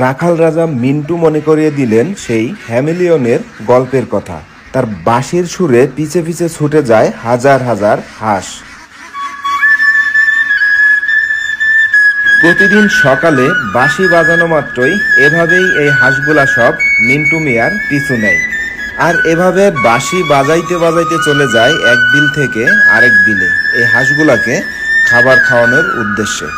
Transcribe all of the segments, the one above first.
রাখাল রাজা মিন্টু মনে করিয়ে দিলেন সেই হ্যামিলিয়নের গল্পের কথা। তার বাঁশির সুরে পিছে পিছে ছুটে যায় হাজার হাজার হাঁস। প্রতিদিন সকালে বাঁশি বাজানো মাত্রই এভাবেই এই হাঁসগুলা সব মিন্টু মিয়ার পিছু নেয়, আর এভাবে বাঁশি বাজাইতে বাজাইতে চলে যায় এক বিল থেকে আরেক বিলে এই হাঁসগুলাকে খাবার খাওয়ানোর উদ্দেশ্যে।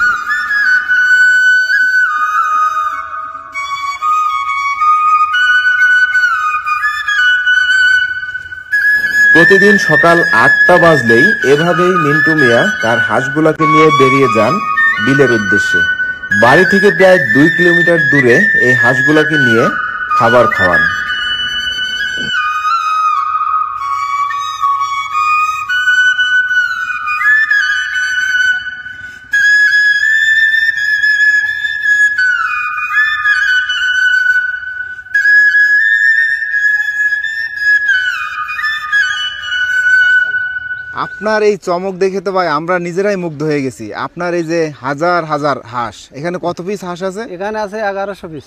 প্রতিদিন সকাল ৮টা বাজলেই এভাবেই মিন্টু মিয়া তার হাঁসগুলাকে নিয়ে বেরিয়ে যান বিলের উদ্দেশ্যে। বাড়ি থেকে প্রায় ২ কিলোমিটার দূরে এই হাঁসগুলাকে নিয়ে খাবার খাওয়ান। আপনার এই চমক দেখে তো ভাই আমরা নিজেরাই মুগ্ধ হয়ে গেছি। আপনার এই যে হাজার হাজার হাঁস, এখানে কত পিস হাঁস আছে? এখানে আছে 1100 পিস।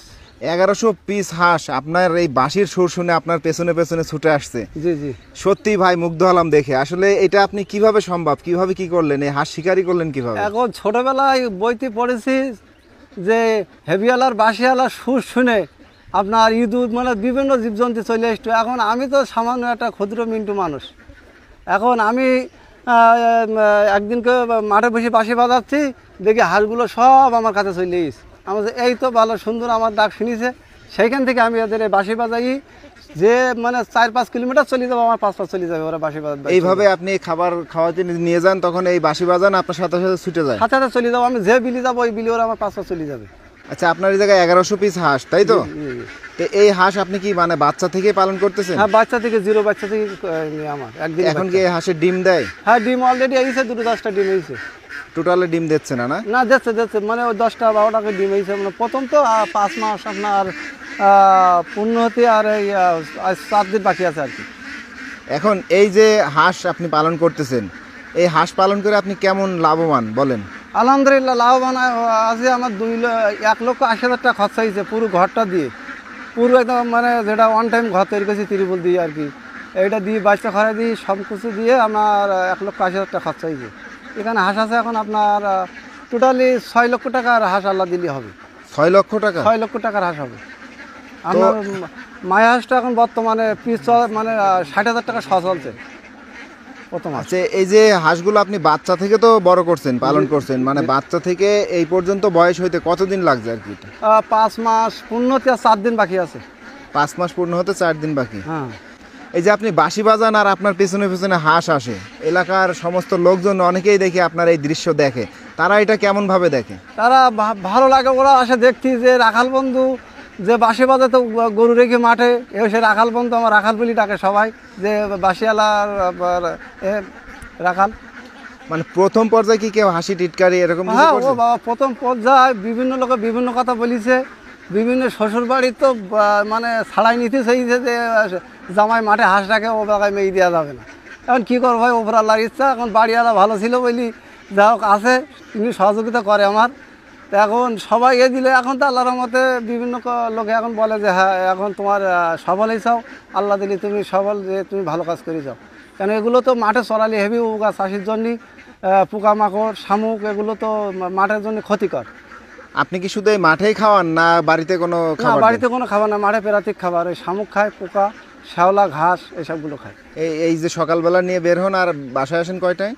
1100 পিস হাঁস আপনার এই বাঁশির সুর শুনে আপনার পেছনে পেছনে ছুটে আসছে। জি জি, সত্যি ভাই মুগ্ধ হলাম দেখে। আসলে এটা আপনি কিভাবে সম্ভব, কিভাবে কি করলেন, এই হাঁস শিকারি করলেন কিভাবে? এখন ছোটবেলায় বইতে পড়েছি যে হেভিওয়ালার বাঁশিওয়ালার সুর শুনে আপনার ইঁদুর মানে বিভিন্ন জীবজন্তু চলে আসতো। এখন আমি তো সামান্য একটা ক্ষুদ্র মিন্টু মানুষ। এখন আমি একদিনকে মাঠে বসে বাঁশি বাজাচ্ছি, দেখি হাঁসগুলো সব আমার কাছে চলে এসেছে। আমার এই তো ভালো সুন্দর আমার ডাক শুনেছে, সেইখান থেকে আমি এদের বাঁশি বাজাই যে মানে ৪-৫ কিলোমিটার চলে যাবো, আমার ৫ চলে যাবে ওরা বাঁশি বাজাতে। এইভাবে আপনি খাবার খাওয়াতে নিয়ে যান, তখন এই বাঁশি বাজান আপনার সাথে সাথে ছুটে যায়? সাথে সাথে চলে যাবো, আমি যে বিলি যাবো ওই বিলি ওরা আমার ৫ চলে যাবে। আচ্ছা, আপনার এই জায়গায় 1100 পিস হাঁস, তাই তো? এই হাঁস আপনি কি মানে বাচ্চা থেকে পালন করতেছেন? হ্যাঁ, বাচ্চা থেকে, জিরো বাচ্চা থেকে আমার একদিন। এখন কি এই হাঁসের ডিম দেয়? হ্যাঁ, ডিম অলরেডি এইছে, 2-10টা ডিম হয়েছে। টোটালে ডিম দিচ্ছে না? না, দিচ্ছে মানে ওই 10টা-12টাকে ডিম হয়েছে। মানে প্রথম তো 5 মাস আপনার পূর্ণ হতে আর এই 4 দিন বাকি আছে আর কি। এখন এই যে হাঁস আপনি পালন করতেছেন, এই হাঁস পালন করে আপনি কেমন লাভবান বলেন? আলহামদুলিল্লাহ লাভবান আছে। আমার 1,80,000 টাকা খরচা হয়েছে পুরো ঘরটা দিয়ে, পুরো একদম মানে যেটা ওয়ান টাইম ঘর তৈরি করেছি ত্রিপল দিয়ে আর কি। এইটা দিয়ে বাচ্চা খরা দিয়ে সব কিছু দিয়ে আমার 1,80,000 টাকা খরচা হয়েছে। এখানে হাঁস আছে এখন আপনার টোটালি 6 লক্ষ টাকার হাঁস আল্লাহ দিলে হবে। 6 লক্ষ টাকা? 6 লক্ষ টাকার হাঁস হবে। আমার মায়া হাঁসটা এখন বর্তমানে পিস মানে 60,000 টাকা শ চলছে প্রথম। আচ্ছা, এই যে হাঁসগুলো আপনি বাচ্চা থেকে তো বড় করছেন, পালন করছেন, মানে বাচ্চা থেকে এই পর্যন্ত বয়স হইতে কতদিন লাগছে আর কি? 5 মাস পূর্ণ হতে আর 4 দিন বাকি আছে। 5 মাস পূর্ণ হতে 4 দিন বাকি। হ্যাঁ। এই যে আপনি বাঁশি বাজান আর আপনার পেছনে পেছনে হাঁস আসে, এলাকার সমস্ত লোকজন অনেকেই দেখে আপনার এই দৃশ্য দেখে, তারা এটা কেমন ভাবে দেখে? তারা ভালো লাগে, ওরা আসে দেখতে যে রাখাল বন্ধু যে বাঁশি বাজাতে গরু রেখে মাঠে সে রাখাল বন্ধু, আমার রাখাল বলি ডাকে সবাই, যে বাঁশিওয়ালার রাখাল। মানে প্রথম পর্যায়ে কি কেউ হাসি টিটকারি এরকম? হ্যাঁ, ও বাবা, প্রথম পর্যায়ে বিভিন্ন লোকে বিভিন্ন কথা বলিছে। বিভিন্ন শ্বশুর বাড়ি তো মানে ছাড়াই নিতে চাইছে যে জামাই মাঠে হাঁস রাখে, ও জায়গায় মেয়ে দেওয়া যাবে না। এখন কী করবো ভাই, ওপর আল্লাহর ইচ্ছা। এখন বাড়িওয়ালা ভালো ছিল বলি যা হোক আছে, তিনি সহযোগিতা করে আমার। তো এখন সবাই দিলে এখন তো আল্লাহর মতে বিভিন্ন লোকে এখন বলে যে হ্যাঁ এখন তোমার সবলই চাও, আল্লাহ দিলে তুমি সবল, যে তুমি ভালো কাজ করে যাও। কেন এগুলো তো মাঠে চড়ালে হেভি উপকার, চাষির জন্যই পোকামাকড় শামুক এগুলো তো মাঠের জন্য ক্ষতিকর। আপনি কি শুধু এই মাঠেই খাওয়ান না বাড়িতে কোনো খাবার? বাড়িতে কোনো খাবার না, মাঠে প্রাকৃতিক খাবার, ওই শামুক খায়, পোকা, শ্যাওলা, ঘাস এসবগুলো খায়। এই যে সকালবেলা নিয়ে বের হন আর বাসায় আসেন কয়টায়?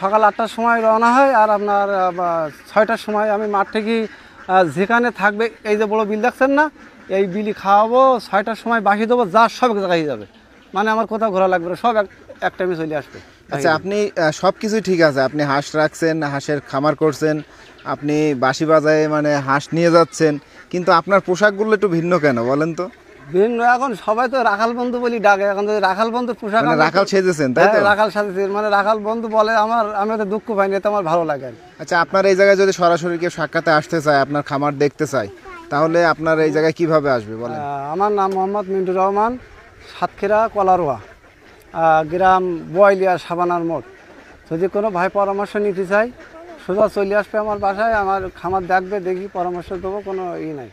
সকাল 8টার সময় রওনা হয়, আর আপনার 6টার সময় আমি মাঠ থেকে যেখানে থাকবে, এই যে বড় বিল দেখছেন না, এই বিলি খাওয়াবো, 6টার সময় বাসি দেবো, যা সব এক জায়গায় যাবে, মানে আমার কোথাও ঘোরা লাগবে না, সব এক টাইমে চলে আসবে। আচ্ছা, আপনি সব কিছুই ঠিক আছে, আপনি হাঁস রাখছেন, হাঁসের খামার করছেন, আপনি বাঁশি বাজায় মানে হাঁস নিয়ে যাচ্ছেন, কিন্তু আপনার পোশাকগুলো একটু ভিন্ন কেন বলেন তো? ভিন্ন, এখন সবাই তো রাখাল বন্ধু বলি ডাকে। এখন যদি রাখাল বন্ধুর পোশাক, রাখাল সেজেছেন তাই তো? রাখাল সাজেছেন মানে রাখাল বন্ধু বলে, আমি তো দুঃখ পাইনি, এতে আমার ভালো লাগে। আচ্ছা, আপনার এই জায়গায় যদি সরাসরি কেউ সাক্ষাতে আসতে চায়, আপনার খামার দেখতে চায়, তাহলে আপনার এই জায়গায় কিভাবে আসবে বলেন? আমার নাম মোহাম্মদ মিন্টু রহমান, সাতক্ষীরা কলারোয়া, গ্রাম বয়লিয়া, সাবানার মোড়। যদি কোনো ভাই পরামর্শ নিতে চাই, সোজা চলে আসবে আমার বাসায়, আমার খামার দেখবে, দেখি পরামর্শ দেবো, কোনো নাই।